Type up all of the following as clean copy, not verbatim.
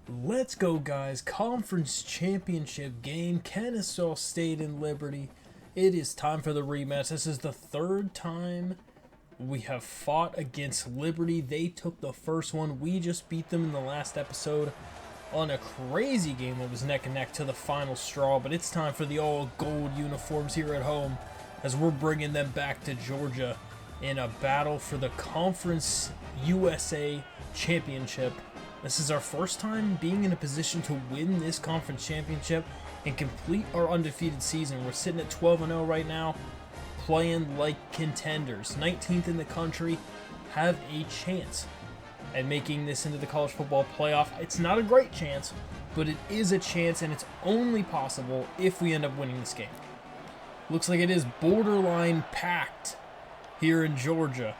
Let's go, guys. Conference championship game, Kennesaw State and Liberty. It is time for the rematch. This is the third time we have fought against Liberty. They took the first one. We just beat them in the last episode on a crazy game that was neck and neck to the final straw. But it's time for the all-gold uniforms here at home as we're bringing them back to Georgia in a battle for the Conference USA Championship. This is our first time being in a position to win this conference championship and complete our undefeated season. We're sitting at 12-0 right now, playing like contenders. 19th in the country, have a chance at making this into the college football playoff. It's not a great chance, but it is a chance, and it's only possible if we end up winning this game. Looks like it is borderline packed here in Georgia.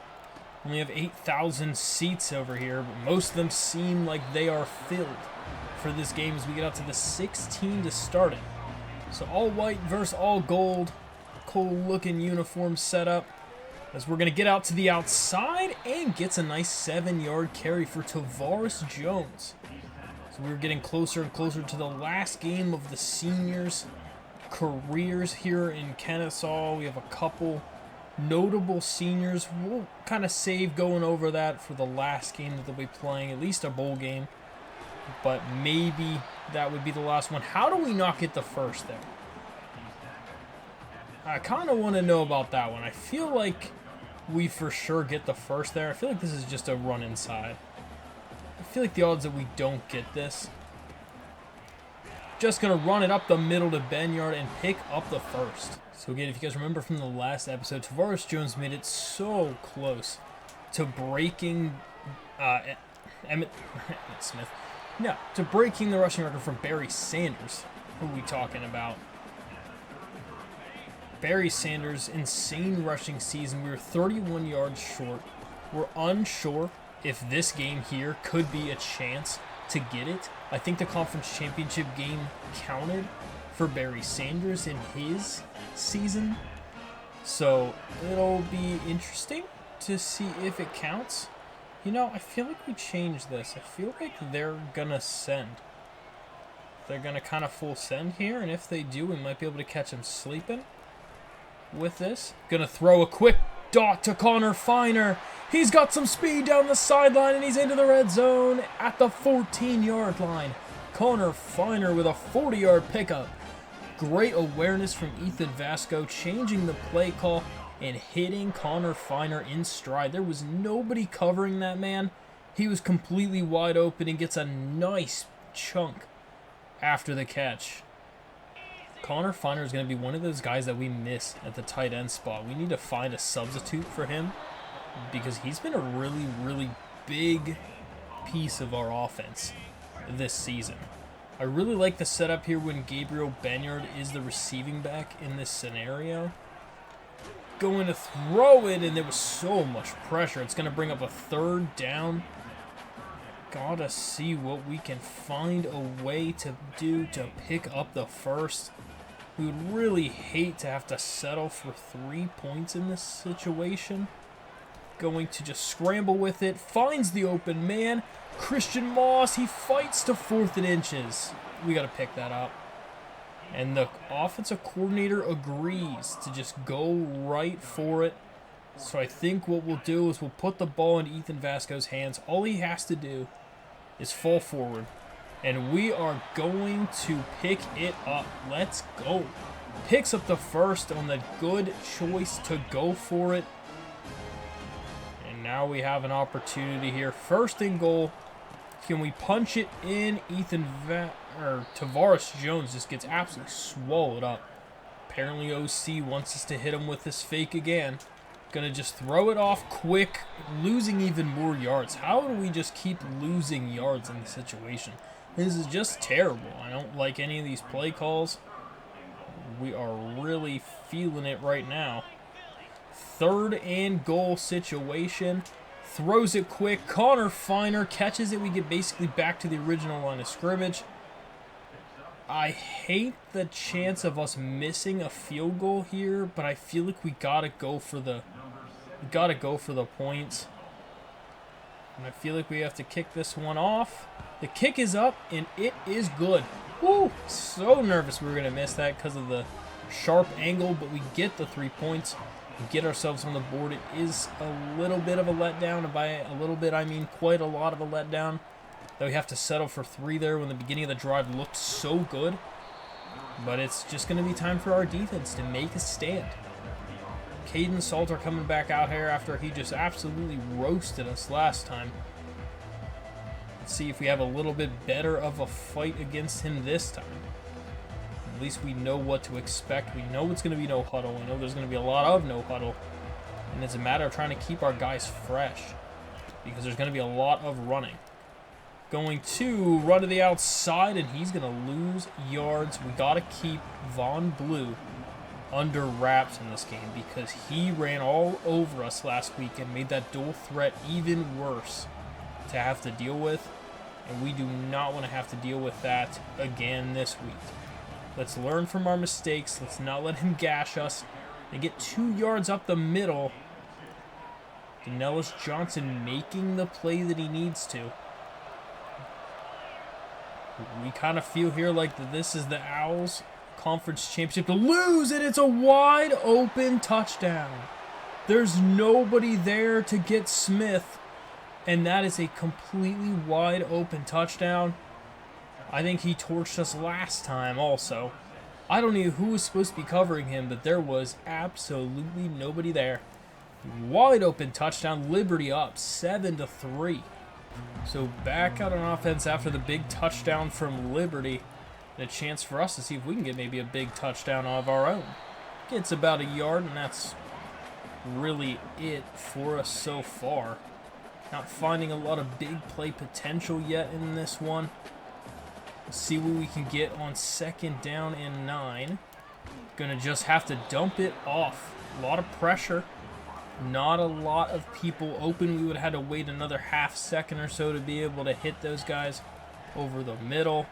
We have 8,000 seats over here, but most of them seem like they are filled for this game as we get out to the 16 to start it. So all white versus all gold. Cool looking uniform setup as we're going to get out to the outside and gets a nice 7-yard carry for Tavares Jones. So we're getting closer and closer to the last game of the seniors' careers here in Kennesaw. We have a couple notable seniors. We'll kind of save going over that for the last game that they'll be playing, at least a bowl game, but maybe that would be the last one. How do we not get the first there? I kind of want to know about that one. I feel like we for sure get the first there. I feel like this is just a run inside. I feel like the odds that we don't get this. Just going to run it up the middle to Benyard and pick up the first. So again, if you guys remember from the last episode, Tavares Jones made it so close to breaking Emmett Smith. No, to breaking the rushing record from Barry Sanders. Who are we talking about? Barry Sanders' insane rushing season. We were 31 yards short. We're unsure if this game here could be a chance to get it. I think the conference championship game counted for Barry Sanders in his season, so it'll be interesting to see if it counts. You know, I feel like we changed this. I feel like they're gonna send. They're gonna kind of full send here, and if they do, we might be able to catch them sleeping with this. Gonna throw a quick dot to Connor Finer. He's got some speed down the sideline, and he's into the red zone at the 14-yard line. Connor Finer with a 40-yard pickup. Great awareness from Ethan Vasco, changing the play call and hitting Connor Finer in stride. There was nobody covering that man. He was completely wide open and gets a nice chunk after the catch. Connor Finer is going to be one of those guys that we miss at the tight end spot. We need to find a substitute for him because he's been a really, really big piece of our offense this season. I really like the setup here when Gabriel Benyard is the receiving back in this scenario. Going to throw it, and there was so much pressure. It's going to bring up a third down. Gotta see what we can find a way to do to pick up the first. We would really hate to have to settle for 3 points in this situation. Going to just scramble with it. Finds the open man. Christian Moss, he fights to 4th and inches. We got to pick that up. And the offensive coordinator agrees to just go right for it. So I think what we'll do is we'll put the ball in Ethan Vasco's hands. All he has to do is fall forward. And we are going to pick it up. Let's go. Picks up the first on the good choice to go for it. And now we have an opportunity here. First and goal. Can we punch it in? Tavares Jones just gets absolutely swallowed up. Apparently OC wants us to hit him with this fake again. Gonna just throw it off quick, losing even more yards. How do we just keep losing yards in this situation? This is just terrible. I don't like any of these play calls. We are really feeling it right now. Third and goal situation. Throws it quick. Connor Finer catches it. We get basically back to the original line of scrimmage. I hate the chance of us missing a field goal here, but I feel like we gotta go for the points. And I feel like we have to kick this one off. The kick is up, and it is good. Woo! So nervous we were going to miss that because of the sharp angle, but we get the 3 points. We get ourselves on the board. It is a little bit of a letdown, and by a little bit I mean quite a lot of a letdown. That we have to settle for 3 there when the beginning of the drive looked so good. But it's just going to be time for our defense to make a stand. Caden Salter coming back out here after he just absolutely roasted us last time. Let's see if we have a little bit better of a fight against him this time. At least we know what to expect. We know it's going to be no huddle. We know there's going to be a lot of no huddle. And it's a matter of trying to keep our guys fresh, because there's going to be a lot of running. Going to run to the outside, and he's going to lose yards. We got to keep Von Blue under wraps in this game, because he ran all over us last week and made that dual threat even worse to have to deal with, and we do not want to have to deal with that again this week. Let's learn from our mistakes. Let's not let him gash us and get 2 yards up the middle. Danellis Johnson making the play that he needs to. We kind of feel here like this is the Owls Conference Championship to lose, and it's a wide open touchdown. There's nobody there to get Smith, and that is a completely wide open touchdown. I think he torched us last time also. I don't know who was supposed to be covering him, but there was absolutely nobody there. Wide open touchdown, Liberty up 7-3. So back out on offense after the big touchdown from Liberty. And a chance for us to see if we can get maybe a big touchdown of our own. Gets about a yard, and that's really it for us so far. Not finding a lot of big play potential yet in this one. Let's see what we can get on 2nd down and 9. Gonna just have to dump it off. A lot of pressure. Not a lot of people open. We would have had to wait another half second or so to be able to hit those guys over the middle.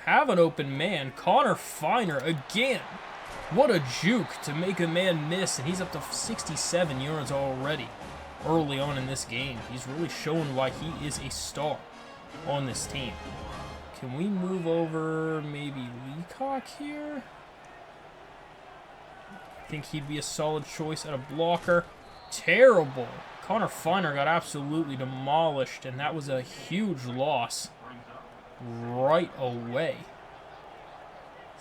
Have an open man. Connor Finer again. What a juke to make a man miss, and he's up to 67 yards already early on in this game. He's really showing why he is a star on this team. Can we move over maybe Leacock here? I think he'd be a solid choice at a blocker. Terrible. Connor Finer got absolutely demolished, and that was a huge loss right away.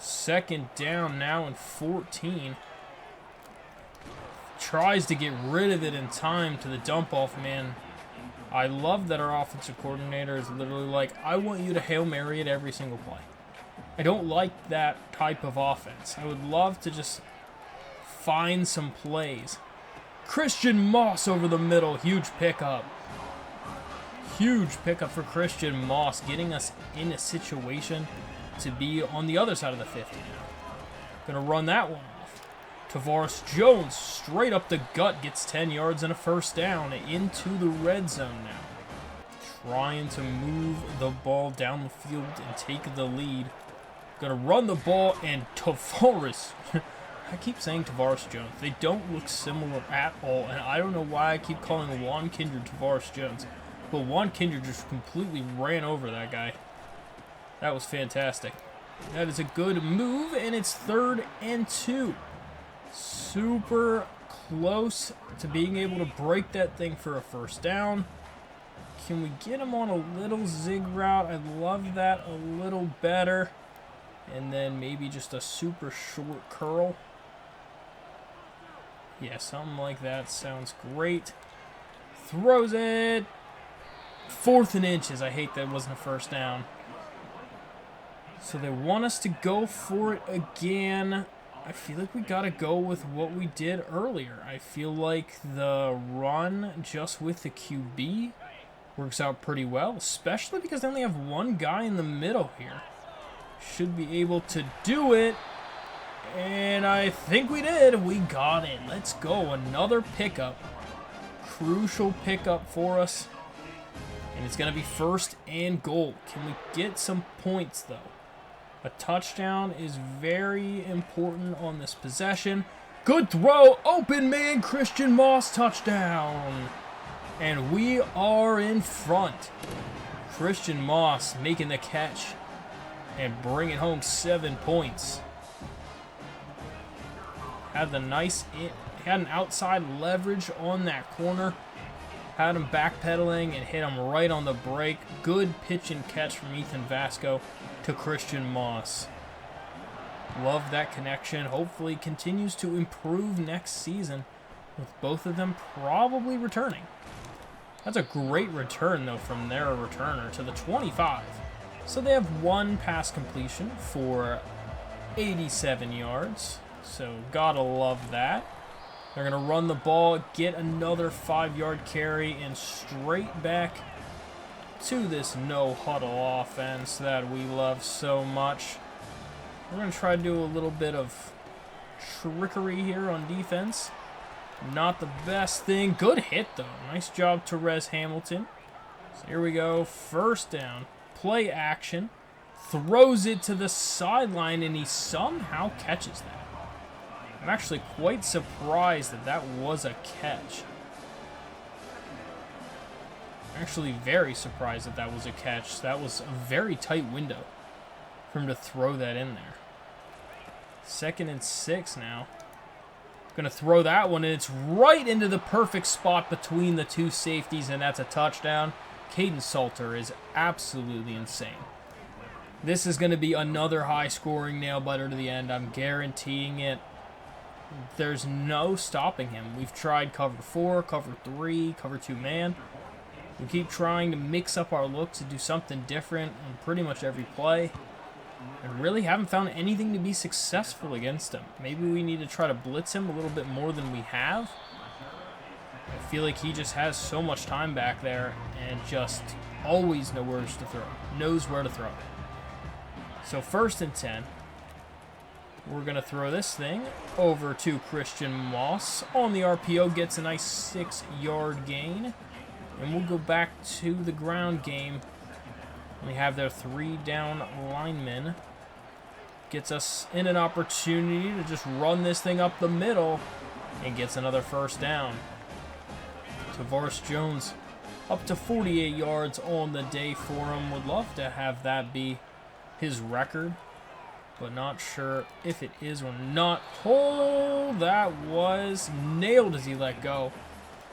2nd down now and 14. Tries to get rid of it in time to the dump-off man. I love that our offensive coordinator is literally like, I want you to Hail Mary at every single play. I don't like that type of offense. I would love to just find some plays. Christian Moss over the middle. Huge pickup. Huge pickup for Christian Moss, getting us in a situation to be on the other side of the 50 now. Gonna run that one off. Tavares Jones straight up the gut, gets 10 yards and a 1st down into the red zone now. Trying to move the ball down the field and take the lead. Gonna run the ball, and Tavares, I keep saying Tavares Jones. They don't look similar at all, and I don't know why I keep calling Juan Kindred Tavares Jones. But Juan Kindred just completely ran over that guy. That was fantastic. That is a good move, and it's 3rd and 2. Super close to being able to break that thing for a 1st down. Can we get him on a little zig route? I'd love that a little better. And then maybe just a super short curl. Yeah, something like that sounds great. Throws it. 4th and inches. I hate that it wasn't a 1st down. So they want us to go for it again. I feel like we got to go with what we did earlier. I feel like the run just with the QB works out pretty well, especially because they only have one guy in the middle here. Should be able to do it. And I think we did. We got it. Let's go. Another pickup. Crucial pickup for us. And it's going to be 1st and goal. Can we get some points, though? A touchdown is very important on this possession. Good throw. Open man. Christian Moss touchdown. And we are in front. Christian Moss making the catch and bringing home 7 points. Had an outside leverage on that corner. Had him backpedaling and hit him right on the break. Good pitch and catch from Ethan Vasco to Christian Moss. Love that connection. Hopefully continues to improve next season with both of them probably returning. That's a great return, though, from their returner to the 25. So they have one pass completion for 87 yards. So gotta love that. They're going to run the ball, get another 5-yard carry, and straight back to this no-huddle offense that we love so much. We're going to try to do a little bit of trickery here on defense. Not the best thing. Good hit, though. Nice job, Therese Hamilton. So here we go. First down. Play action. Throws it to the sideline, and he somehow catches that. I'm actually quite surprised that that was a catch. Actually very surprised that that was a catch. That was a very tight window for him to throw that in there. 2nd and 6 now. Going to throw that one, and it's right into the perfect spot between the two safeties, and that's a touchdown. Caden Salter is absolutely insane. This is going to be another high-scoring nail-biter to the end. I'm guaranteeing it. There's no stopping him. We've tried cover 4, cover 3, cover 2 man. We keep trying to mix up our look to do something different on pretty much every play. And really haven't found anything to be successful against him. Maybe we need to try to blitz him a little bit more than we have. I feel like he just has so much time back there and just always knows where to throw. So 1st and 10. We're going to throw this thing over to Christian Moss. On the RPO, gets a nice 6-yard gain. And we'll go back to the ground game. We have their 3-down lineman. Gets us in an opportunity to just run this thing up the middle. And gets another 1st down. Tavares Jones up to 48 yards on the day for him. Would love to have that be his record, but not sure if it is or not. Oh, that was nailed as he let go.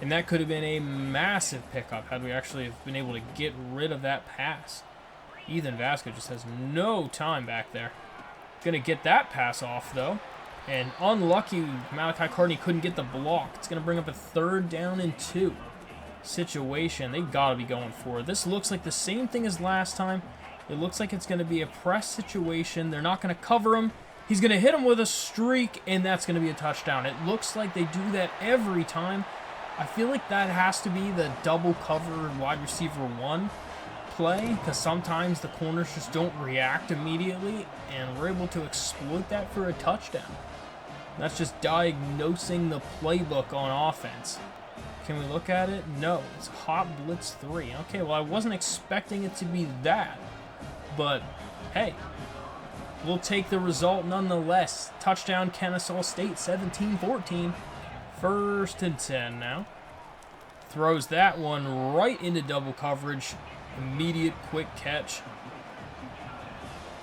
And that could have been a massive pickup had we actually have been able to get rid of that pass. Ethan Vasco just has no time back there. Going to get that pass off, though. And unlucky, Malachi Carney couldn't get the block. It's going to bring up a 3rd down and 2 situation. They've got to be going for it. This looks like the same thing as last time. It looks like it's going to be a press situation. They're not going to cover him. He's going to hit him with a streak, and that's going to be a touchdown. It looks like they do that every time. I feel like that has to be the double cover wide receiver 1 play, because sometimes the corners just don't react immediately, and we're able to exploit that for a touchdown. That's just diagnosing the playbook on offense. Can we look at it? No, it's hot blitz 3. Okay, well, I wasn't expecting it to be that. But, hey, we'll take the result nonetheless. Touchdown, Kennesaw State, 17-14. 1st and 10 now. Throws that one right into double coverage. Immediate quick catch.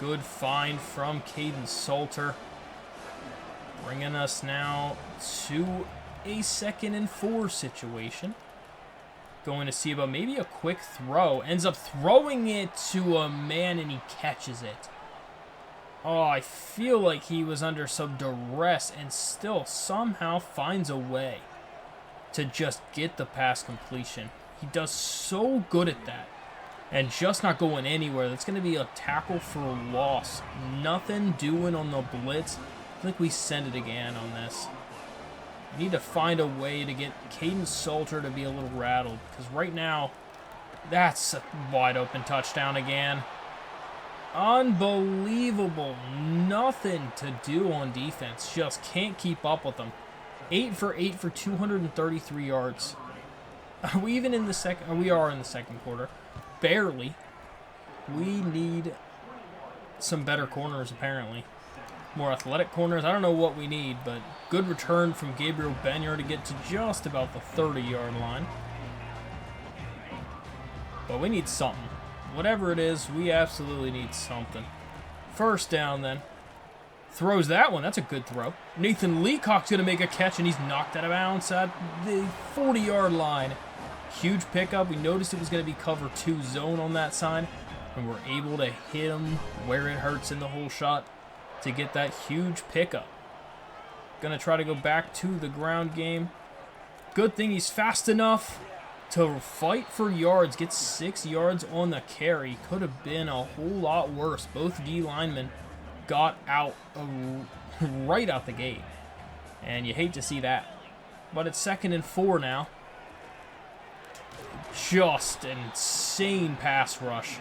Good find from Caden Salter. Bringing us now to a 2nd and 4 situation. Going to see about maybe a quick throw. Ends up throwing it to a man, and he catches it. Oh, I feel like he was under some duress and still somehow finds a way to just get the pass completion. He does so good at that. And just not going anywhere. That's going to be a tackle for a loss. Nothing doing on the blitz. I think we send it again on this. We need to find a way to get Caden Salter to be a little rattled. Because right now, that's a wide open touchdown again. Unbelievable. Nothing to do on defense. Just can't keep up with them. 8 for 8 for 233 yards. Are we even in the second? We are in the second quarter. Barely. We need some better corners, apparently. More athletic corners. I don't know what we need, but good return from Gabriel Benyard to get to just about the 30-yard line. But we need something. Whatever it is, we absolutely need something. First down, then. Throws that one. That's a good throw. Nathan Leacock's going to make a catch, and he's knocked out of bounds at the 40-yard line. Huge pickup. We noticed it was going to be cover 2 zone on that side, and we're able to hit him where it hurts in the whole shot to get that huge pickup. Going to try to go back to the ground game. Good thing he's fast enough to fight for yards. Get 6 yards on the carry. Could have been a whole lot worse. Both D linemen got out right out the gate, and you hate to see that. But it's 2nd and 4 now. Just an insane pass rush.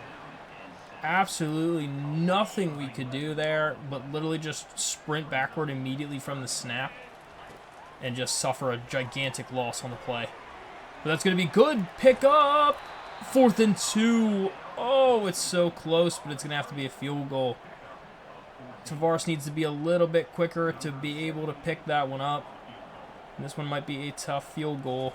Absolutely nothing we could do there, but literally just sprint backward immediately from the snap and just suffer a gigantic loss on the play. But that's going to be good. Pick up. 4th and 2. Oh, it's so close, but it's going to have to be a field goal. Tavares needs to be a little bit quicker to be able to pick that one up. And this one might be a tough field goal.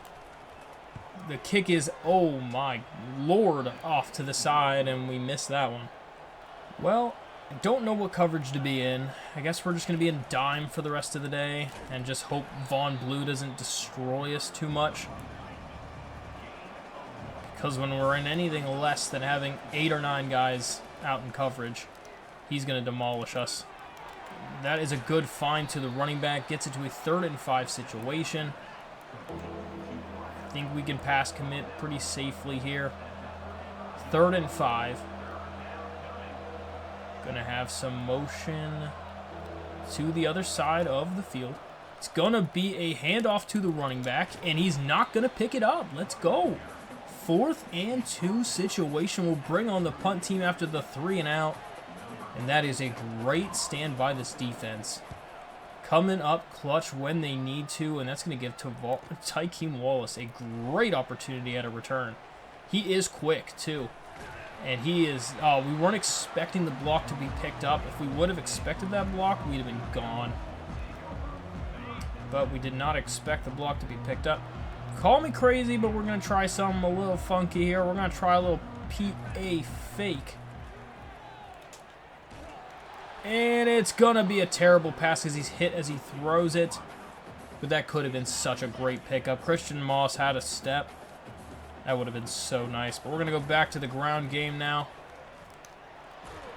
The kick is, oh my lord, off to the side, and we missed that one. Well, I don't know what coverage to be in. I guess we're just going to be in dime for the rest of the day and just hope Von Blue doesn't destroy us too much. Because when we're in anything less than having 8 or 9 guys out in coverage, he's going to demolish us. That is a good find to the running back. Gets it to a 3rd and 5 situation. I think we can pass commit pretty safely here. 3rd and 5. Gonna have some motion to the other side of the field. It's gonna be a handoff to the running back, and he's not gonna pick it up. Let's go. 4th and 2 situation will bring on the punt team after the 3 and out. And that is a great stand by this defense. Coming up clutch when they need to, and that's going to give to Tykeem Wallace a great opportunity at a return. He is quick, too. And he is, we weren't expecting the block to be picked up. If we would have expected that block, we'd have been gone. But we did not expect the block to be picked up. Call me crazy, but we're going to try something a little funky here. We're going to try a little PA fake. And it's going to be a terrible pass because he's hit as he throws it. But that could have been such a great pickup. Christian Moss had a step. That would have been so nice. But we're going to go back to the ground game now.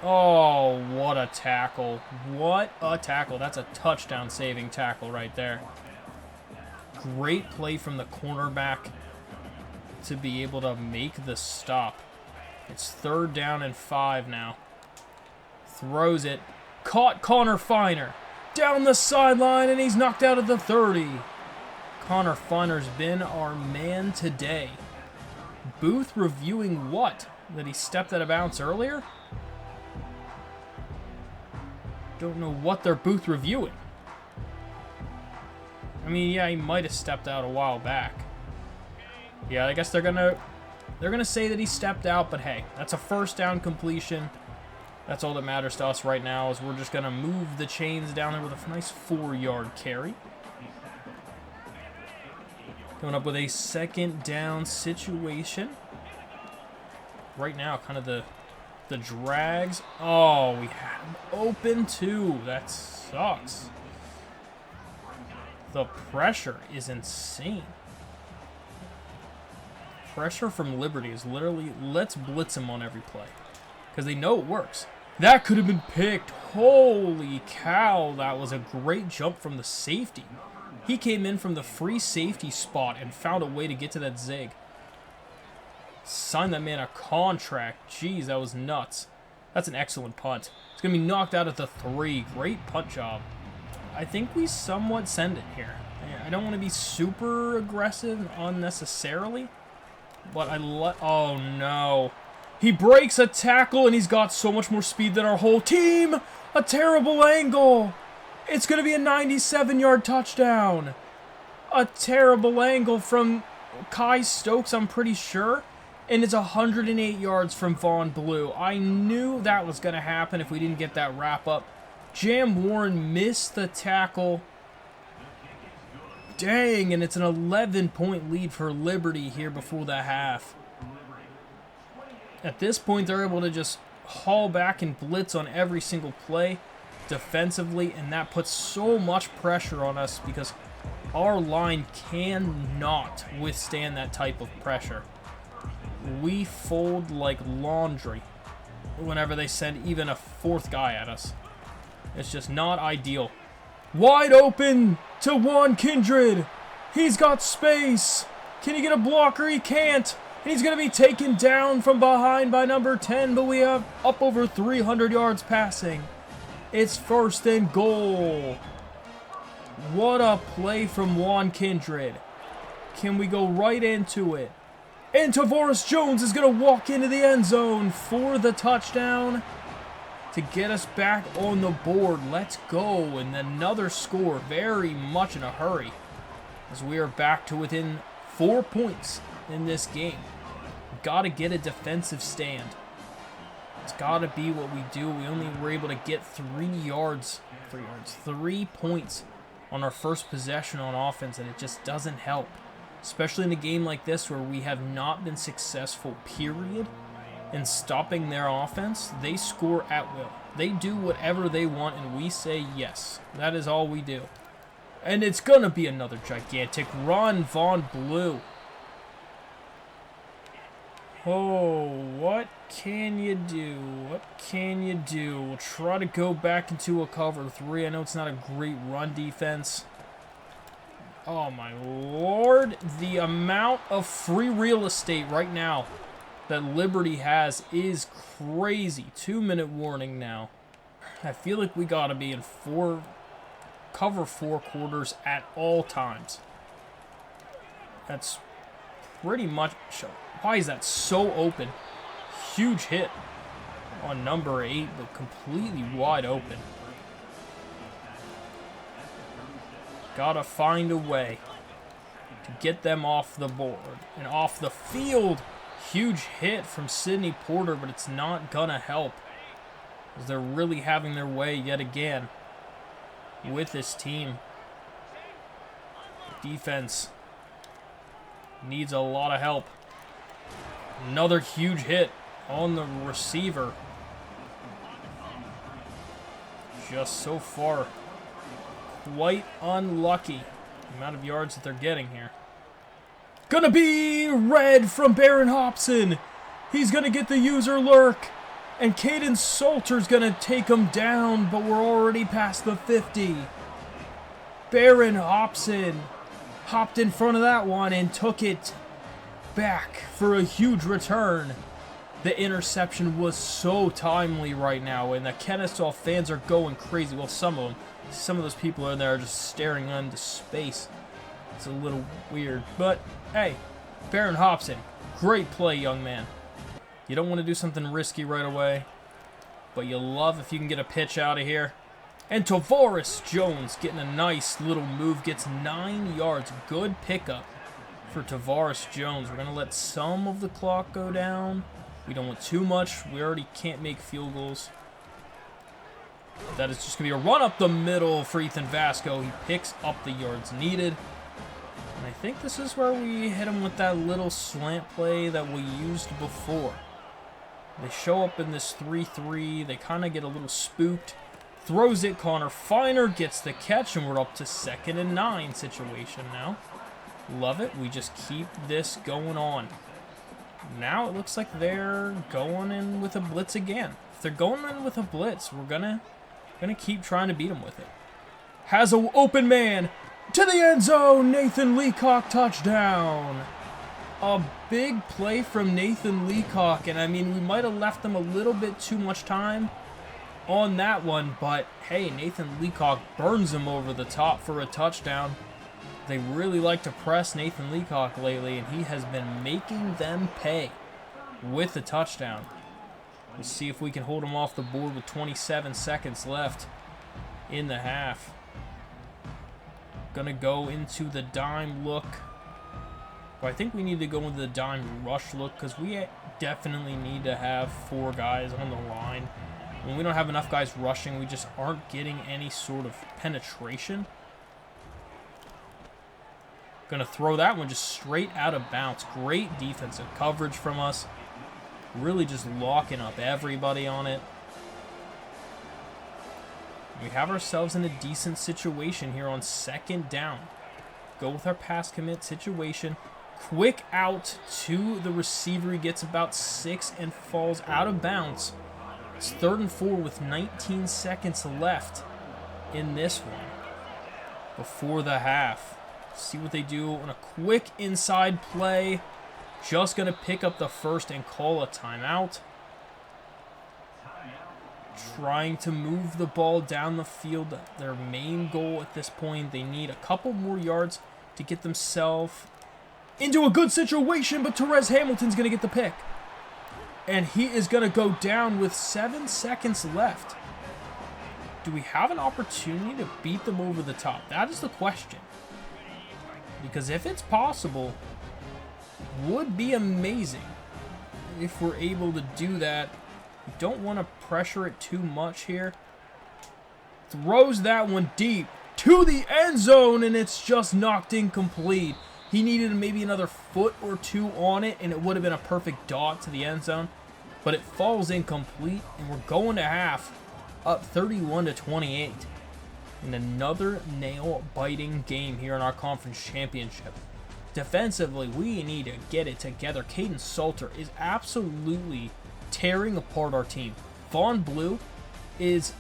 Oh, what a tackle. What a tackle. That's a touchdown-saving tackle right there. Great play from the cornerback to be able to make the stop. It's 3rd down and 5 now. Throws it. Caught Connor Finer. Down the sideline, and he's knocked out at the 30. Connor Finer's been our man today. Booth reviewing what? That he stepped out of bounds earlier? Don't know what they're Booth reviewing. I mean, yeah, he might have stepped out a while back. Yeah, I guess they're gonna say that he stepped out, but hey, that's a 1st down completion. That's all that matters to us right now, is we're just going to move the chains down there with a nice 4-yard carry. Coming up with a 2nd down situation. Right now, kind of the drags. Oh, we had him open too. That sucks. The pressure is insane. Pressure from Liberty is literally, let's blitz him on every play. Because they know it works. That could have been picked. Holy cow, that was a great jump from the safety. He came in from the free safety spot and found a way to get to that zig. Signed that man a contract. Jeez, that was nuts. That's an excellent punt. It's going to be knocked out at the 3. Great punt job. I think we somewhat send it here. I don't want to be super aggressive unnecessarily, but oh no. He breaks a tackle, and he's got so much more speed than our whole team. A terrible angle. It's going to be a 97-yard touchdown. A terrible angle from Kai Stokes, I'm pretty sure. And it's 108 yards from Von Blue. I knew that was going to happen if we didn't get that wrap up. Jam Warren missed the tackle. Dang, and it's an 11-point lead for Liberty here before the half. At this point, they're able to just haul back and blitz on every single play defensively, and that puts so much pressure on us because our line cannot withstand that type of pressure. We fold like laundry whenever they send even a fourth guy at us. It's just not ideal. Wide open to Juan Kindred. He's got space. Can he get a blocker? He can't. And he's going to be taken down from behind by number 10, but we have up over 300 yards passing. It's 1st and goal. What a play from Juan Kindred. Can we go right into it? And Tavares Jones is going to walk into the end zone for the touchdown to get us back on the board. Let's go. And another score, very much in a hurry, as we are back to within 4 points in this game. Got to get a defensive stand. It's got to be what we do. We only were able to get 3 points on our first possession on offense, and it just doesn't help. Especially in a game like this where we have not been successful, period, in stopping their offense. They score at will. They do whatever they want, and we say yes. That is all we do. And it's going to be another gigantic run, Von Blue. Oh, what can you do? What can you do? We'll try to go back into a cover 3. I know it's not a great run defense. Oh, my Lord. The amount of free real estate right now that Liberty has is crazy. 2-minute warning now. I feel like we got to be in cover 4 quarters at all times. That's pretty much... Why is that so open? Huge hit on number 8, but completely wide open. Gotta find a way to get them off the board and off the field. Huge hit from Sidney Porter, but it's not gonna help, as they're really having their way yet again with this team. The defense needs a lot of help. Another huge hit on the receiver. Just so far, quite unlucky the amount of yards that they're getting here. Gonna be red from Baron Hobson. He's gonna get the user lurk. And Caden Salter's gonna take him down, but we're already past the 50. Baron Hobson hopped in front of that one and took it back for a huge return. The interception was so timely right now, and the Kennesaw fans are going crazy. Well, some of them. Some of those people in there are just staring into space. It's a little weird, but hey, Baron Hobson, great play, young man. You don't want to do something risky right away, but you love if you can get a pitch out of here. And Tavares Jones getting a nice little move, gets 9 yards. Good pickup for Tavares Jones. We're going to let some of the clock go down. We don't want too much. We already can't make field goals. That is just going to be a run up the middle for Ethan Vasco. He picks up the yards needed. And I think this is where we hit him with that little slant play that we used before. They show up in this 3-3. They kind of get a little spooked. Throws it. Connor Finer gets the catch, and we're up to 2nd and 9 situation now. Love it. We just keep this going on. Now it looks like they're going in with a blitz again. If they're going in with a blitz, we're gonna keep trying to beat them with it. Has an open man to the end zone. Nathan Leacock touchdown. A big play from Nathan Leacock, and I mean, we might have left them a little bit too much time on that one, but hey, Nathan Leacock burns him over the top for a touchdown. They really like to press Nathan Leacock lately, and he has been making them pay with the touchdown. We'll see if we can hold him off the board with 27 seconds left in the half. Gonna go into the dime look. Well, I think we need to go into the dime rush look because we definitely need to have 4 guys on the line. When we don't have enough guys rushing, we just aren't getting any sort of penetration. Gonna throw that one just straight out of bounds. Great defensive coverage from us. Really just locking up everybody on it. We have ourselves in a decent situation here on second down. Go with our pass commit situation. Quick out to the receiver. He gets about 6 and falls out of bounds. It's 3rd and 4 with 19 seconds left in this one before the half. See what they do on a quick inside play. Just going to pick up the first and call a timeout. Trying to move the ball down the field. Their main goal at this point. They need a couple more yards to get themselves into a good situation, but Therese Hamilton's going to get the pick. And he is going to go down with 7 seconds left. Do we have an opportunity to beat them over the top? That is the question. Because if it's possible, would be amazing if we're able to do that. We don't want to pressure it too much here. Throws that one deep to the end zone, and it's just knocked incomplete. He needed maybe another foot or two on it, and it would have been a perfect dot to the end zone. But it falls incomplete, and we're going to half, up 31-28. In another nail-biting game here in our conference championship. Defensively, we need to get it together. Caden Salter is absolutely tearing apart our team. Vaughn Blue is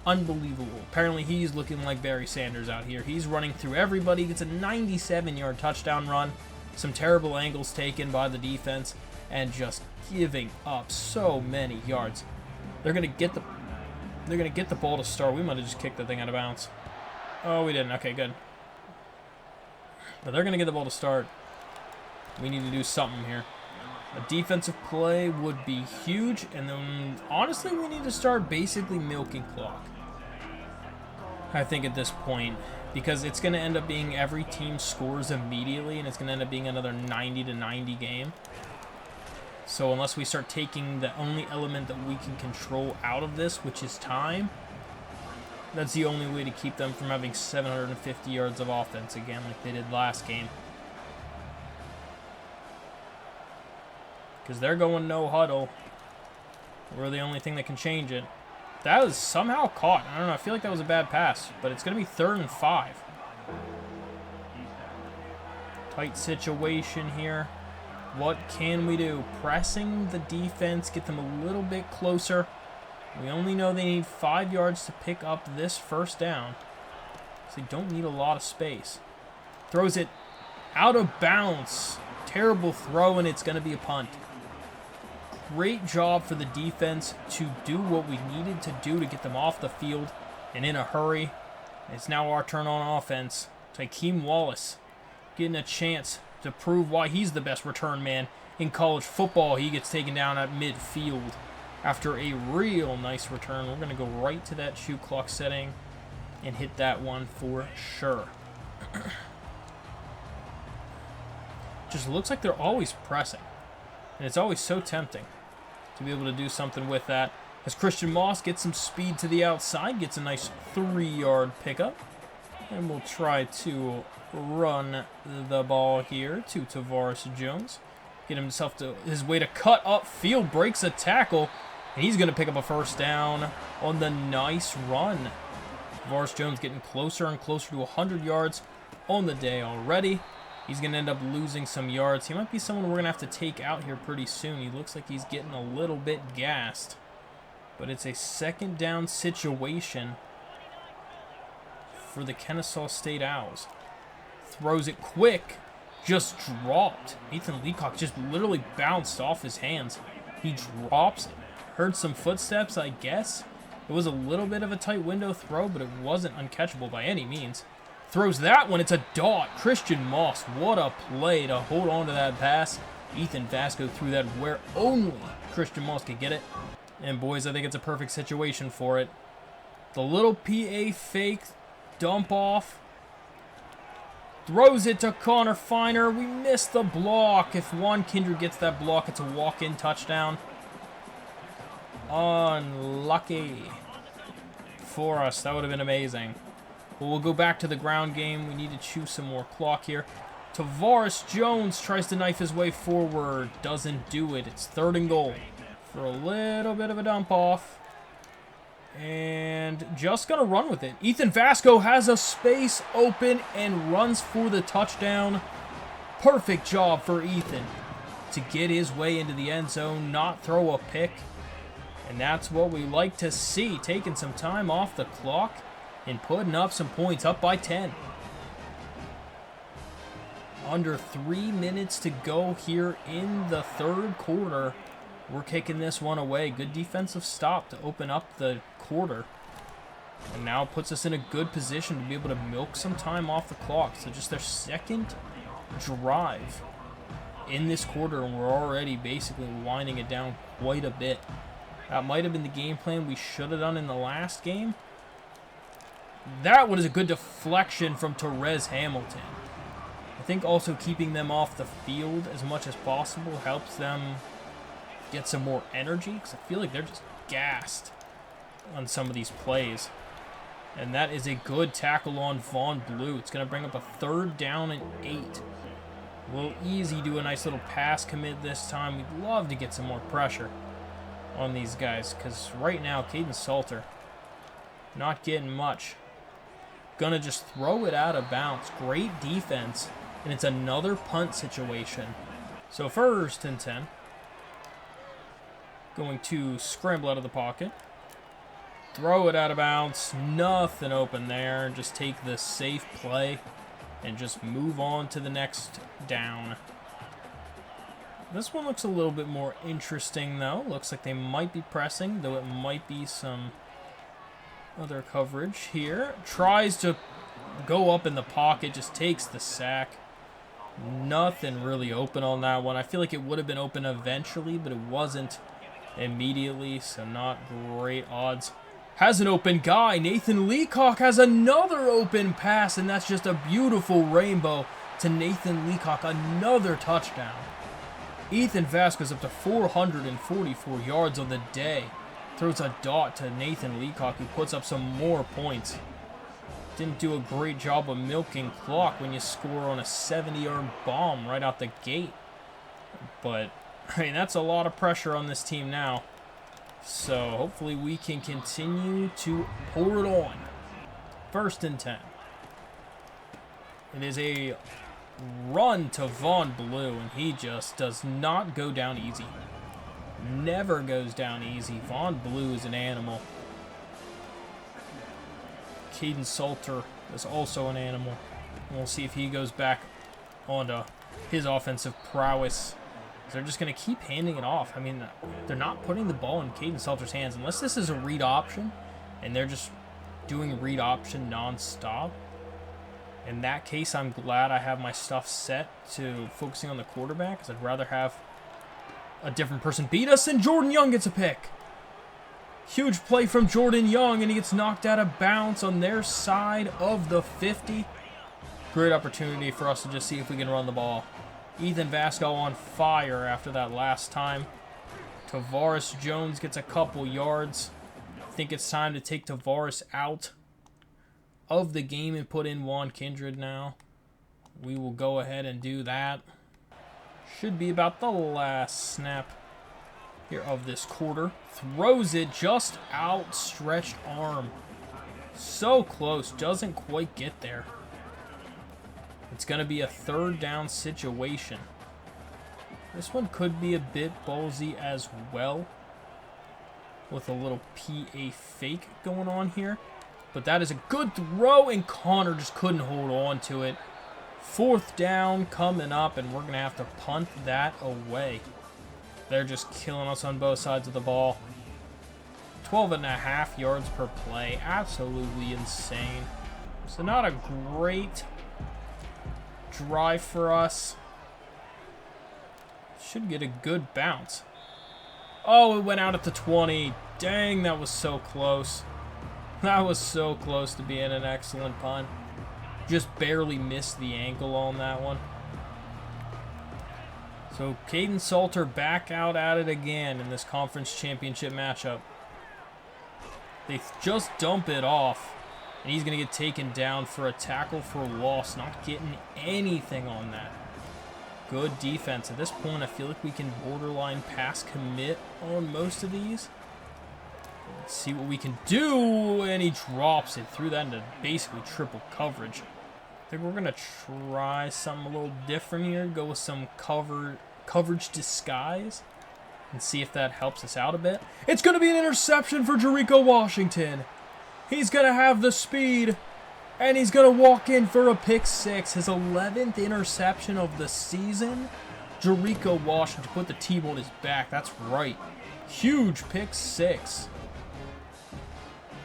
unbelievable. Apparently, he's looking like Barry Sanders out here. He's running through everybody. Gets a 97-yard touchdown run. Some terrible angles taken by the defense, and just giving up so many yards. They're gonna get the ball to start. We might have just kicked the thing out of bounds. Oh, we didn't. Okay, good. But they're gonna get the ball to start. We need to do something here. A defensive play would be huge, and then honestly, we need to start basically milking clock. I think at this point, because it's going to end up being every team scores immediately, and it's going to end up being another 90-90 game. So unless we start taking the only element that we can control out of this, which is time, that's the only way to keep them from having 750 yards of offense again like they did last game. Because they're going no huddle. We're the only thing that can change it. That was somehow caught. I don't know. I feel like that was a bad pass. But it's going to be 3rd and 5. Tight situation here. What can we do? Pressing the defense. Get them a little bit closer. We only know they need 5 yards to pick up this first down. So they don't need a lot of space. Throws it out of bounds. Terrible throw, and it's going to be a punt. Great job for the defense to do what we needed to do to get them off the field and in a hurry. It's now our turn on offense. Tykeem Wallace getting a chance to prove why he's the best return man in college football. He gets taken down at midfield after a real nice return. We're going to go right to that shoot clock setting and hit that one for sure. Just looks like they're always pressing. And it's always so tempting to be able to do something with that. As Christian Moss gets some speed to the outside, gets a nice 3-yard pickup. And we'll try to run the ball here to Tavares Jones. Get himself to his way to cut up field, breaks a tackle, and he's going to pick up a first down on the nice run. Tavares Jones getting closer and closer to 100 yards on the day already. He's going to end up losing some yards. He might be someone we're going to have to take out here pretty soon. He looks like he's getting a little bit gassed. But it's a 2nd down situation for the Kennesaw State Owls. Throws it quick. Just dropped. Ethan Leacock just literally bounced off his hands. He drops it. Heard some footsteps, I guess. It was a little bit of a tight window throw, but it wasn't uncatchable by any means. Throws that one. It's a dot. Christian Moss. What a play to hold on to that pass. Ethan Vasco threw that where only Christian Moss could get it. And boys, I think it's a perfect situation for it. The little PA fake dump off. Throws it to Connor Finer. We missed the block. If Juan Kindred gets that block, it's a walk-in touchdown. Unlucky for us. That would have been amazing. But we'll go back to the ground game. We need to chew some more clock here. Tavares Jones tries to knife his way forward. Doesn't do it. It's 3rd and goal. For a little bit of a dump off. And just going to run with it. Ethan Vasco has a space open and runs for the touchdown. Perfect job for Ethan to get his way into the end zone, not throw a pick. And that's what we like to see. Taking some time off the clock and putting up some points. Up by 10. Under 3 minutes to go here in the 3rd quarter. We're kicking this one away. Good defensive stop to open up the quarter. And now puts us in a good position to be able to milk some time off the clock. So just their 2nd drive in this quarter, and we're already basically winding it down quite a bit. That might have been the game plan we should have done in the last game. That was a good deflection from Therese Hamilton. I think also keeping them off the field as much as possible helps them get some more energy, because I feel like they're just gassed on some of these plays. And that is a good tackle on Vaughn Blue. It's going to bring up a 3rd down and 8. Will Easy do a nice little pass commit this time. We'd love to get some more pressure on these guys, because right now, Caden Salter not getting much. Gonna just throw it out of bounds. Great defense, and it's another punt situation. So 1st and 10. Going to scramble out of the pocket. Throw it out of bounds. Nothing open there. Just take the safe play and just move on to the next down. This one looks a little bit more interesting, though. Looks like they might be pressing, though it might be some other coverage here. Tries to go up in the pocket, just takes the sack. Nothing really open on that one. I feel like it would have been open eventually, but it wasn't immediately, so not great odds. Has an open guy. Nathan Leacock has another open pass, and that's just a beautiful rainbow to Nathan Leacock. Another touchdown. Ethan Vasquez up to 444 yards on the day. Throws a dot to Nathan Leacock, who puts up some more points. Didn't do a great job of milking clock when you score on a 70-yard bomb right out the gate. But, I mean, that's a lot of pressure on this team now. So hopefully we can continue to pour it on. 1st and 10. It is a run to Vaughn Blue, and he just does not go down easy. Never goes down easy. Vaughn Blue is an animal. Caden Salter is also an animal. We'll see if he goes back onto his offensive prowess. They're just going to keep handing it off. I mean, they're not putting the ball in Caden Salter's hands unless this is a read option, and they're just doing read option nonstop. In that case, I'm glad I have my stuff set to focusing on the quarterback, because I'd rather have a different person beat us, and Jordan Young gets a pick. Huge play from Jordan Young, and he gets knocked out of bounds on their side of the 50. Great opportunity for us to just see if we can run the ball. Ethan Vasco on fire after that last time. Tavares Jones gets a couple yards. I think it's time to take Tavares out of the game and put in Juan Kindred now. We will go ahead and do that. Should be about the last snap here of this quarter. Throws it, just outstretched arm. So close, doesn't quite get there. It's going to be a 3rd down situation. This one could be a bit ballsy as well, with a little PA fake going on here. But that is a good throw, and Connor just couldn't hold on to it. 4th down coming up, and we're going to have to punt that away. They're just killing us on both sides of the ball. 12.5 yards per play. Absolutely insane. So not a great drive for us. Should get a good bounce. Oh, it went out at the 20. Dang, that was so close. That was so close to being an excellent punt. Just barely missed the ankle on that one. So Caden Salter back out at it again in this conference championship matchup. They just dump it off And he's going to get taken down for a tackle for loss. Not getting anything on that. Good defense. At this point, I feel like we can borderline pass commit on most of these. Let's see what we can do. And he drops it. Threw that into basically triple coverage. I think we're going to try something a little different here. Go with some coverage disguise. And see if that helps us out a bit. It's going to be an interception for Jericho Washington. He's going to have the speed. And he's going to walk in for a pick 6. His 11th interception of the season. Jericho Washington put the team on his back. That's right. Huge pick 6.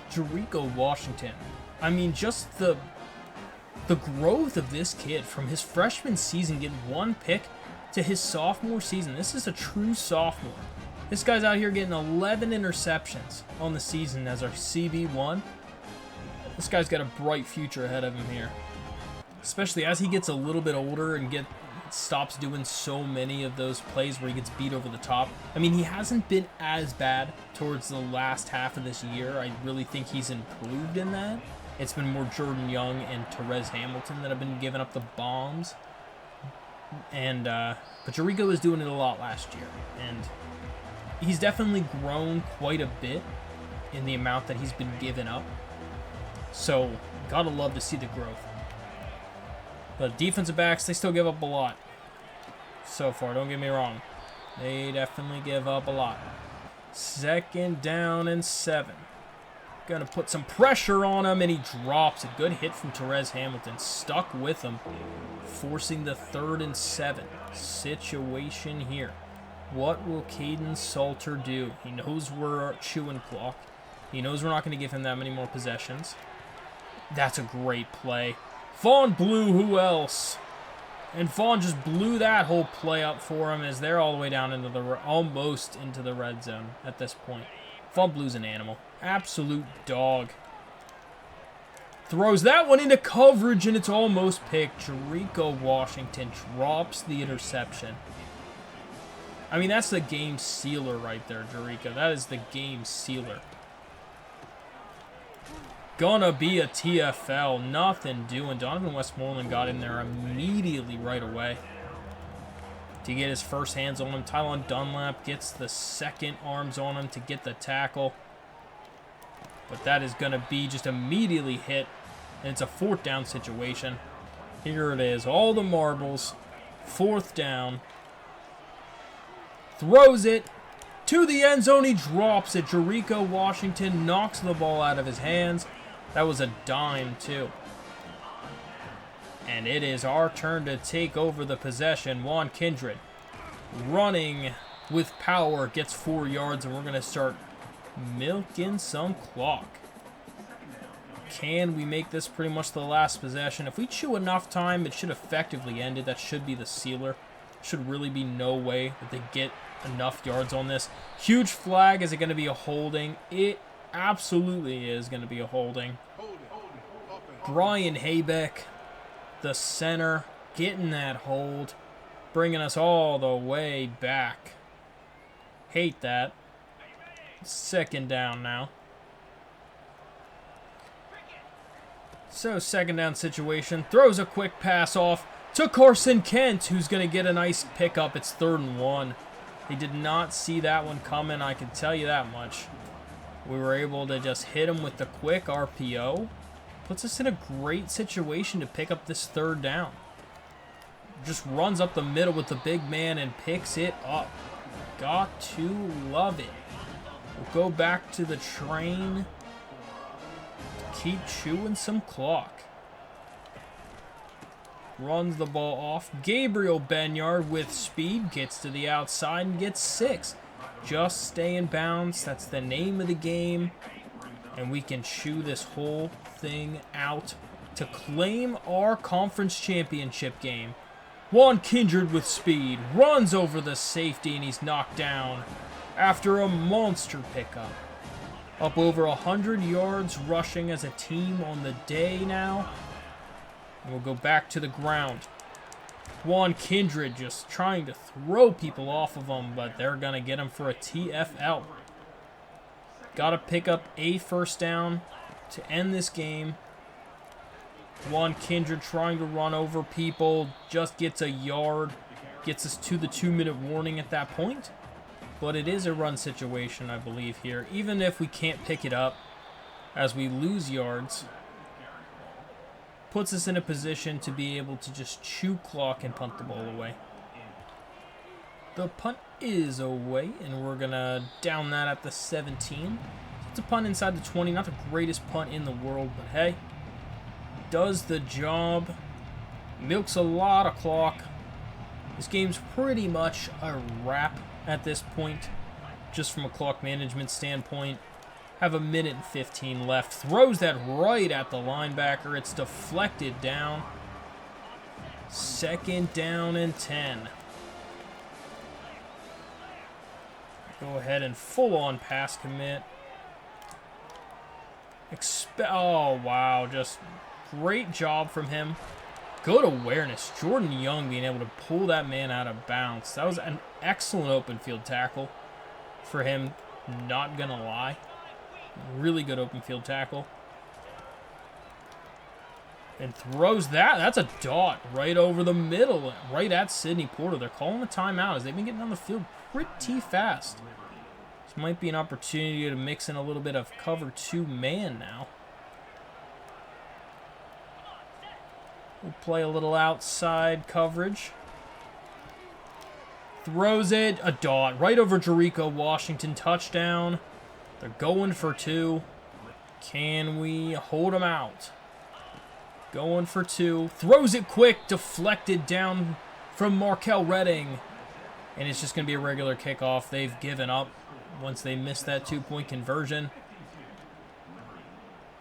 Jericho Washington. I mean, just the growth of this kid from his freshman season getting 1 pick to his sophomore season. This is a true sophomore. This guy's out here getting 11 interceptions on the season as our CB1. This guy's got a bright future ahead of him here. Especially as he gets a little bit older and stops doing so many of those plays where he gets beat over the top. I mean, he hasn't been as bad towards the last half of this year. I really think he's improved in that. It's been more Jordan Young and Therese Hamilton that have been giving up the bombs. And but Jericho was doing it a lot last year, and he's definitely grown quite a bit in the amount that he's been given up. So gotta love to see the growth. But defensive backs, they still give up a lot so far. Don't get me wrong, they definitely give up a lot. 2nd down and 7. Gonna put some pressure on him, and he drops. A good hit from Therese Hamilton. Stuck with him, forcing the 3rd and 7 situation here. What will Caden Salter do? He knows we're chewing clock. He knows we're not going to give him that many more possessions. That's a great play. Vaughn blew who else? And Vaughn just blew that whole play up for him as they're all the way down into almost into the red zone at this point. Vaughn Blue's an animal. Absolute dog. Throws that one into coverage, and it's almost picked. Jericho Washington drops the interception. I mean, that's the game sealer right there, Jericho. That is the game sealer. Gonna be a TFL. Nothing doing. Donovan Westmoreland got in there immediately right away to get his first hands on him. Tylon Dunlap gets the second arms on him to get the tackle. But that is going to be just immediately hit. And it's a 4th down situation. Here it is. All the marbles. 4th down. Throws it to the end zone. He drops it. Jericho Washington knocks the ball out of his hands. That was a dime, too. And it is our turn to take over the possession. Juan Kindred running with power. Gets 4 yards, and we're going to start milking some clock. Can we make this pretty much the last possession? If we chew enough time, it should effectively end it. That should be the sealer. Should really be no way that they get enough yards on this. Huge flag. Is it going to be a holding? It absolutely is going to be a holding. Brian Haybeck, the center, getting that hold, bringing us all the way back. Hate that. 2nd down now. So 2nd down situation. Throws a quick pass off to Carson Kent, who's going to get a nice pickup. It's 3rd and 1. He did not see that one coming, I can tell you that much. We were able to just hit him with the quick RPO. Puts us in a great situation to pick up this 3rd down. Just runs up the middle with the big man and picks it up. Got to love it. We'll go back to the train. Keep chewing some clock. Runs the ball off. Gabriel Benyard with speed. Gets to the outside and gets 6. Just stay in bounds. That's the name of the game. And we can chew this whole thing out to claim our conference championship game. Juan Kindred with speed. Runs over the safety and he's knocked down after a monster pickup. Up over 100 yards rushing as a team on the day now. And we'll go back to the ground. Juan Kindred just trying to throw people off of him, but they're going to get him for a TFL. Got to pick up a 1st down to end this game. Juan Kindred trying to run over people. Just gets a yard. Gets us to the 2-minute warning at that point. But it is a run situation, I believe, here. Even if we can't pick it up as we lose yards, puts us in a position to be able to just chew clock and punt the ball away. The punt is away, and we're going to down that at the 17. It's a punt inside the 20. Not the greatest punt in the world, but hey, does the job. Milks a lot of clock. This game's pretty much a wrap at this point, just from a clock management standpoint. Have a minute and 15 left. Throws that right at the linebacker. It's deflected down. 2nd down and 10. Go ahead and full-on pass commit. Oh, wow. Just great job from him. Good awareness. Jordan Young being able to pull that man out of bounds. That was an excellent open field tackle for him, not gonna lie. Really good open field tackle. And throws that. That's a dot right over the middle, right at Sidney Porter. They're calling a timeout as they've been getting on the field pretty fast. This might be an opportunity to mix in a little bit of cover 2 man now. We'll play a little outside coverage. Throws it. A dot right over Jericho Washington. Touchdown. They're going for 2. Can we hold them out? Going for 2. Throws it quick. Deflected down from Markel Redding. And it's just going to be a regular kickoff. They've given up once they missed that 2-point conversion.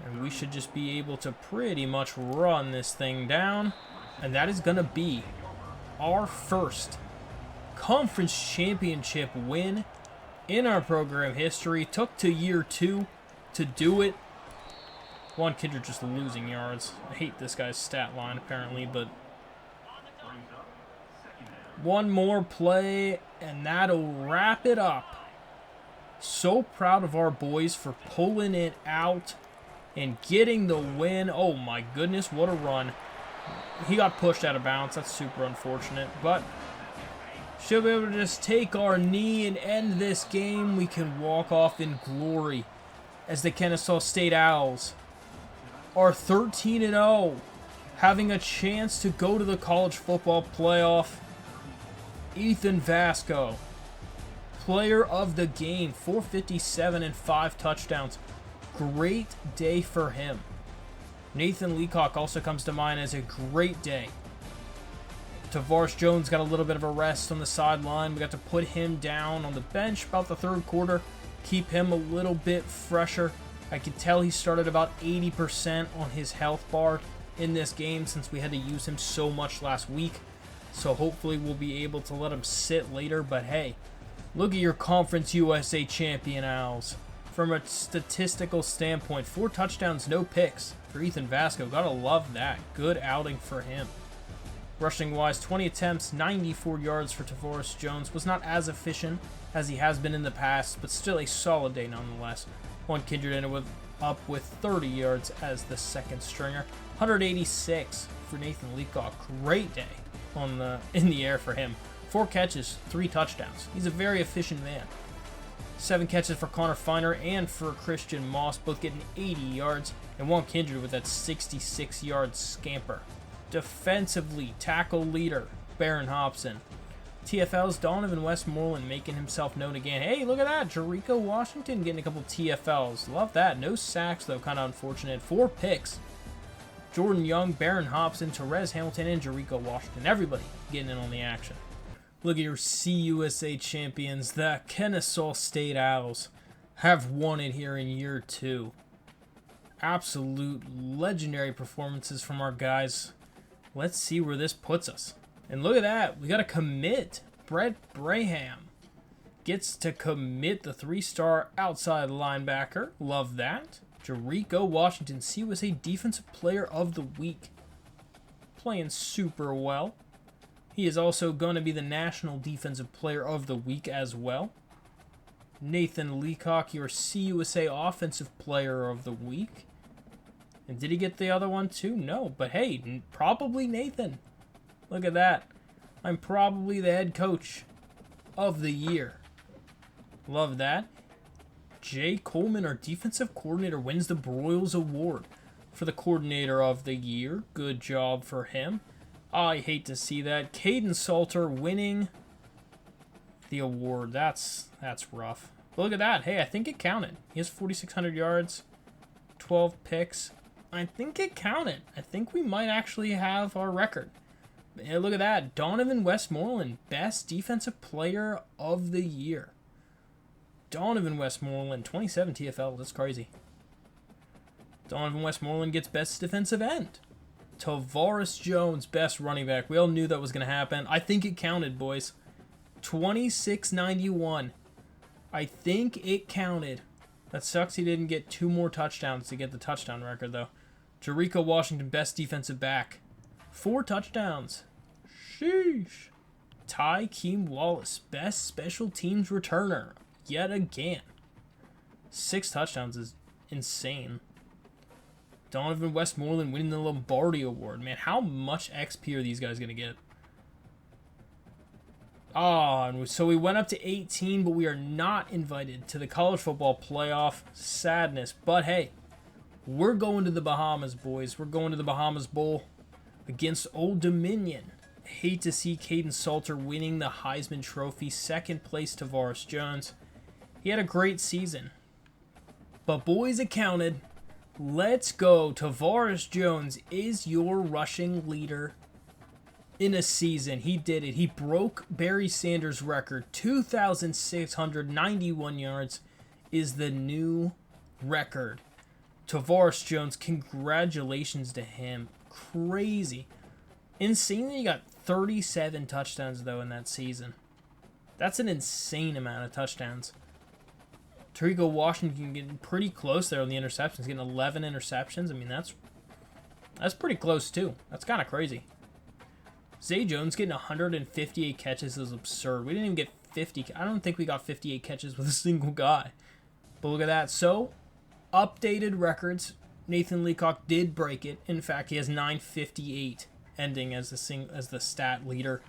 And we should just be able to pretty much run this thing down. And that is going to be our first conference championship win in our program history. Took to year 2 to do it. Juan Kindred just losing yards. I hate this guy's stat line apparently, but one more play and that'll wrap it up. So proud of our boys for pulling it out and getting the win. Oh my goodness, what a run. He got pushed out of bounds. That's super unfortunate, but should be able to just take our knee and end this game. We can walk off in glory as the Kennesaw State Owls are 13-0, having a chance to go to the college football playoff. Ethan Vasco, player of the game, 457 and 5 touchdowns. Great day for him. Nathan Leacock also comes to mind as a great day. Tavares Jones got a little bit of a rest on the sideline. We got to put him down on the bench about the 3rd quarter, keep him a little bit fresher. I could tell he started about 80% on his health bar in this game since we had to use him so much last week. So hopefully we'll be able to let him sit later. But hey, look at your Conference USA champion Owls. From a statistical standpoint, 4 touchdowns, no picks for Ethan Vasco. Gotta love that. Good outing for him. Rushing-wise, 20 attempts, 94 yards for Tavares Jones. Was not as efficient as he has been in the past, but still a solid day nonetheless. Juan Kindred ended up with 30 yards as the 2nd stringer. 186 for Nathan Leacock. Great day in the air for him. 4 catches, 3 touchdowns. He's a very efficient man. 7 catches for Connor Feiner and for Christian Moss, both getting 80 yards. And Juan Kindred with that 66-yard scamper. Defensively, tackle leader, Barron Hobson. TFL's Donovan Westmoreland making himself known again. Hey, look at that. Jericho Washington getting a couple TFLs. Love that. No sacks, though. Kind of unfortunate. 4 picks. Jordan Young, Barron Hobson, Therese Hamilton, and Jericho Washington. Everybody getting in on the action. Look at your CUSA champions. The Kennesaw State Owls have won it here in year 2. Absolute legendary performances from our guys. Let's see where this puts us. And look at that. We got a commit. Brett Braham gets to commit the 3-star outside linebacker. Love that. Jericho Washington, CUSA Defensive Player of the Week. Playing super well. He is also going to be the National Defensive Player of the Week as well. Nathan Leacock, your CUSA Offensive Player of the Week. And did he get the other one too? No. But hey, probably Nathan. Look at that. I'm probably the head coach of the year. Love that. Jay Coleman, our defensive coordinator, wins the Broyles Award for the coordinator of the year. Good job for him. I hate to see that. Caden Salter winning the award. That's rough. But look at that. Hey, I think it counted. He has 4,600 yards, 12 picks. I think it counted. I think we might actually have our record. Hey, look at that. Donovan Westmoreland, best defensive player of the year. Donovan Westmoreland, 27 TFL. That's crazy. Donovan Westmoreland gets best defensive end. Tavares Jones, best running back. We all knew that was going to happen. I think it counted, boys. 2691. I think it counted. That sucks he didn't get 2 more touchdowns to get the touchdown record, though. Jericho Washington, best defensive back. 4 touchdowns. Sheesh. Ty Keem Wallace, best special teams returner. Yet again. 6 touchdowns is insane. Donovan Westmoreland winning the Lombardi Award. Man, how much XP are these guys going to get? And so we went up to 18, but we are not invited to the college football playoff. Sadness. But hey, we're going to the Bahamas, boys. We're going to the Bahamas Bowl against Old Dominion. Hate to see Caden Salter winning the Heisman Trophy. Second place, Tavares Jones. He had a great season. But boys, it counted. Let's go. Tavares Jones is your rushing leader in a season. He did it. He broke Barry Sanders' record. 2,691 yards is the new record. Tavares Jones, congratulations to him. Crazy. Insane that he got 37 touchdowns, though, in that season. That's an insane amount of touchdowns. Jericho Washington getting pretty close there on the interceptions, getting 11 interceptions. I mean, that's pretty close, too. That's kind of crazy. Zay Jones getting 158 catches is absurd. We didn't even get 50. I don't think we got 58 catches with a single guy. But look at that. So, updated records. Nathan Leacock did break it. In fact, he has 958 ending as the stat leader.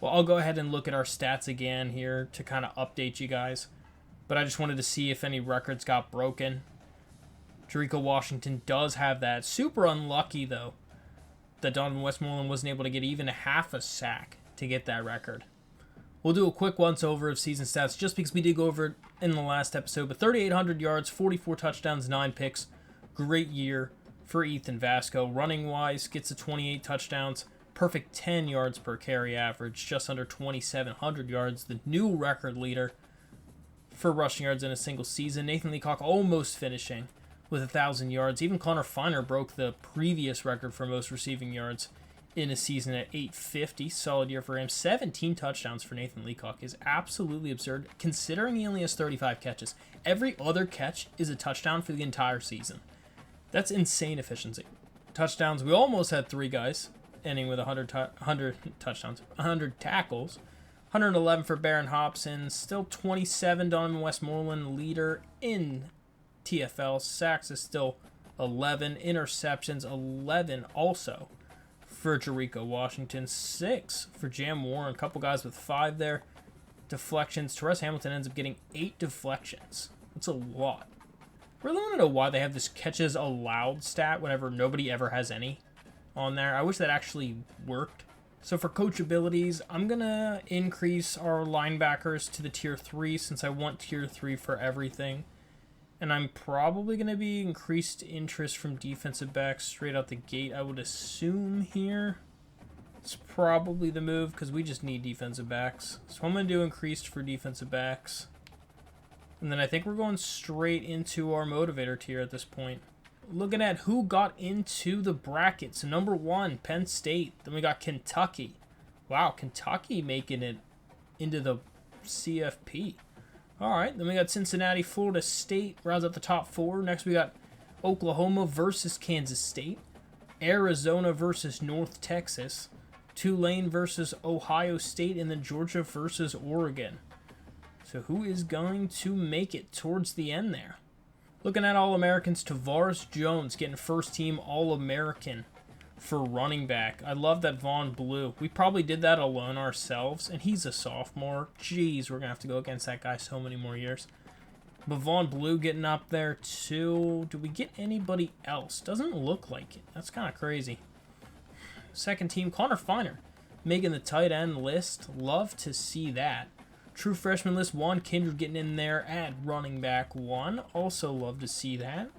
Well, I'll go ahead and look at our stats again here to kind of update you guys. But I just wanted to see if any records got broken. Jericho Washington does have that. Super unlucky, though, that Donovan Westmoreland wasn't able to get even half a sack to get that record. We'll do a quick once-over of season stats just because we did go over it in the last episode. But 3,800 yards, 44 touchdowns, 9 picks. Great year for Ethan Vasco. Running-wise, gets to 28 touchdowns. Perfect 10 yards per carry average. Just under 2,700 yards. The new record leader for rushing yards in a single season. Nathan Leacock almost finishing with 1,000 yards. Even Connor Feiner broke the previous record for most receiving yards in a season at 850. Solid year for him. 17 touchdowns for Nathan Leacock is absolutely absurd, considering he only has 35 catches. Every other catch is a touchdown for the entire season. That's insane efficiency. Touchdowns, we almost had 3 guys ending with 100 touchdowns, 100 tackles. 111 for Baron Hobson. Still 27. Donovan Westmoreland, leader in TFL. Sacks is still 11. Interceptions, 11 also for Jericho Washington. 6 for Jam Warren. A couple guys with 5 there. Deflections. Terrence Hamilton ends up getting 8 deflections. That's a lot. Really want to know why they have this catches allowed stat whenever nobody ever has any on there. I wish that actually worked. So for coach abilities, I'm going to increase our linebackers to the tier 3 since I want tier 3 for everything. And I'm probably going to be increased interest from defensive backs straight out the gate, I would assume here. It's probably the move because we just need defensive backs. So I'm going to do increased for defensive backs. And then I think we're going straight into our motivator tier at this point. Looking at who got into the bracket. So number 1, Penn State. Then we got Kentucky. Wow, Kentucky making it into the CFP. All right, then we got Cincinnati, Florida State. Rounds out the top 4. Next we got Oklahoma versus Kansas State. Arizona versus North Texas. Tulane versus Ohio State. And then Georgia versus Oregon. So who is going to make it towards the end there? Looking at All-Americans, Tavares Jones getting first team All-American for running back. I love that Vaughn Blue. We probably did that alone ourselves, and he's a sophomore. Jeez, we're going to have to go against that guy so many more years. But Vaughn Blue getting up there too. Do we get anybody else? Doesn't look like it. That's kind of crazy. Second team, Connor Finer making the tight end list. Love to see that. True freshman list, Juan Kindred getting in there at running back 1. Also love to see that.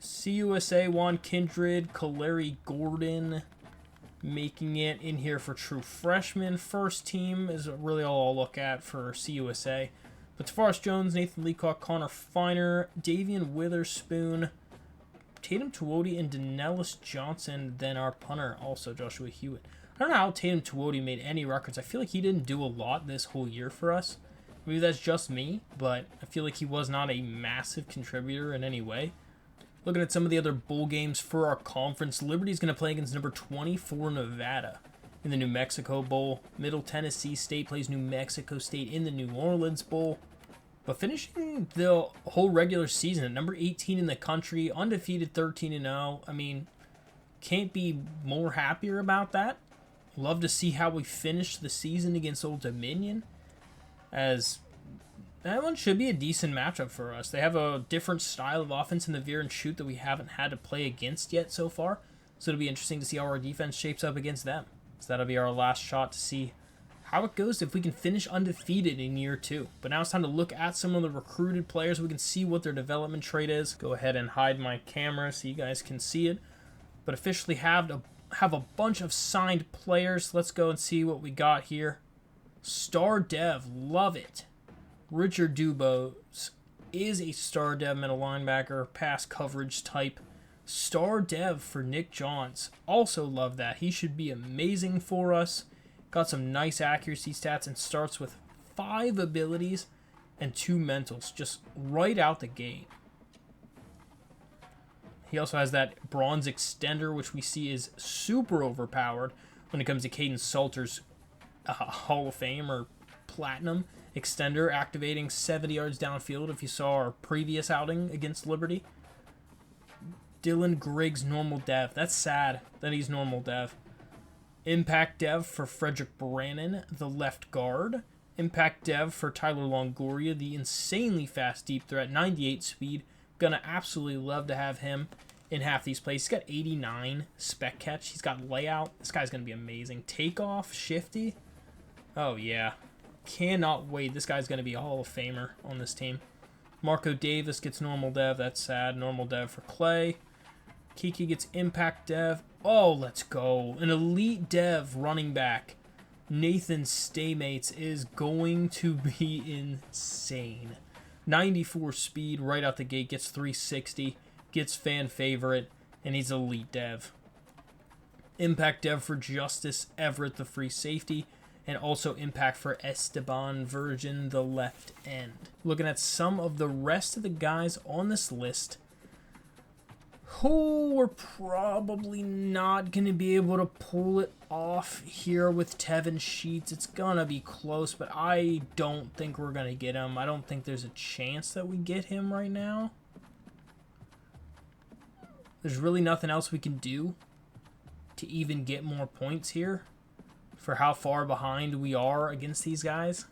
CUSA, Juan Kindred, Kaleri Gordon making it in here for true freshman. First team is really all I'll look at for CUSA. But Tavares Jones, Nathan Leacock, Connor Finer, Davian Witherspoon, Tatum Tuoti, and Danellis Johnson. Then our punter, also Joshua Hewitt. I don't know how Tatum Tuoti made any records. I feel like he didn't do a lot this whole year for us. Maybe that's just me, but I feel like he was not a massive contributor in any way. Looking at some of the other bowl games for our conference, Liberty's going to play against number 24 Nevada in the New Mexico Bowl. Middle Tennessee State plays New Mexico State in the New Orleans Bowl. But finishing the whole regular season at number 18 in the country, undefeated 13-0. I mean, can't be more happier about that. Love to see how we finish the season against Old Dominion, as that one should be a decent matchup for us. They have a different style of offense in the veer and shoot that we haven't had to play against yet so far. So it'll be interesting to see how our defense shapes up against them. So that'll be our last shot to see how it goes if we can finish undefeated in year 2. But now it's time to look at some of the recruited players. We can see what their development trait is. Go ahead and hide my camera so you guys can see it. But officially have a bunch of signed players. Let's go and see what we got here. Star Dev, love it. Richard Dubose is a Star Dev middle linebacker, pass coverage type. Star Dev for Nick Johns, also love that. He should be amazing for us. Got some nice accuracy stats and starts with 5 abilities and 2 mentals, just right out the gate. He also has that bronze extender, which we see is super overpowered when it comes to Caden Salter's Hall of Fame or Platinum extender, activating 70 yards downfield if you saw our previous outing against Liberty. Dylan Griggs, normal dev. That's sad that he's normal dev. Impact dev for Frederick Brannon, the left guard. Impact dev for Tyler Longoria, the insanely fast deep threat, 98 speed. Gonna absolutely love to have him in half these plays. He's got 89 spec catch. He's got layout. This guy's gonna be amazing. Takeoff, shifty. Oh yeah. Cannot wait. This guy's gonna be a Hall of Famer on this team. Marco Davis gets normal dev. That's sad. Normal dev for Clay. Kiki gets impact dev. Oh, let's go. An elite dev running back. Nathan Staymates is going to be insane. 94 speed right out the gate, gets 360, gets fan favorite, and he's elite dev. Impact dev for Justice Everett, the free safety, and also impact for Esteban Virgin, the left end. Looking at some of the rest of the guys on this list, who we're probably not going to be able to pull it off here with Tevin Sheets. It's going to be close, but I don't think we're going to get him. I don't think there's a chance that we get him right now. There's really nothing else we can do to even get more points here for how far behind we are against these guys.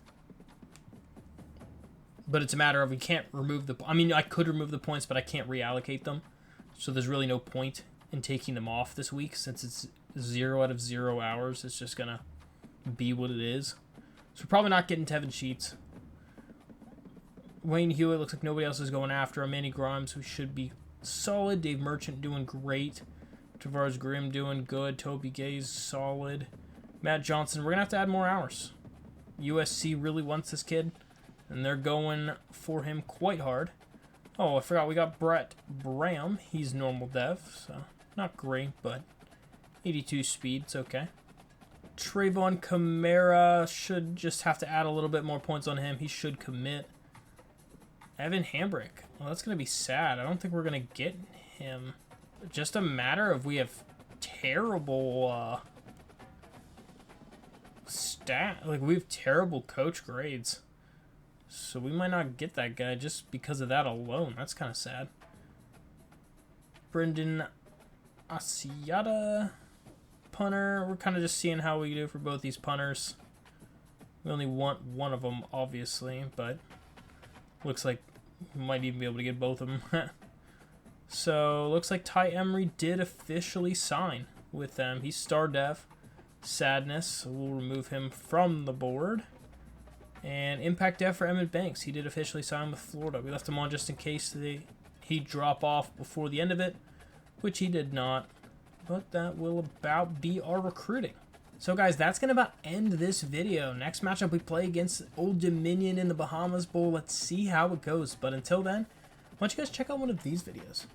But it's a matter of we can't remove the... I mean, I could remove the points, but I can't reallocate them. So there's really no point in taking them off this week since it's 0 out of 0 hours. It's just going to be what it is. So we're probably not getting Tevin Sheets. Wayne Hewitt looks like nobody else is going after him. Manny Grimes, who should be solid. Dave Merchant doing great. Tavares Grimm doing good. Toby Gay's solid. Matt Johnson, we're going to have to add more hours. USC really wants this kid, and they're going for him quite hard. Oh, I forgot we got Brett Bram. He's normal dev, so not great, but 82 speed. It's okay. Trayvon Kamara should just have to add a little bit more points on him. He should commit. Evan Hambrick. Well, that's going to be sad. I don't think we're going to get him. Just a matter of we have terrible we have terrible coach grades. So we might not get that guy just because of that alone. That's kind of sad. Brendan Asiata, punter. We're kind of just seeing how we do for both these punters. We only want one of them, obviously, but looks like we might even be able to get both of them. So, looks like Ty Emery did officially sign with them. He's star dev. Sadness, so we'll remove him from the board. And impact dev for Emmett Banks. He did officially sign with Florida. We left him on just in case he'd drop off before the end of it, which he did not. But that will about be our recruiting. So guys, that's going to about end this video. Next matchup we play against Old Dominion in the Bahamas Bowl. Let's see how it goes. But until then, why don't you guys check out one of these videos.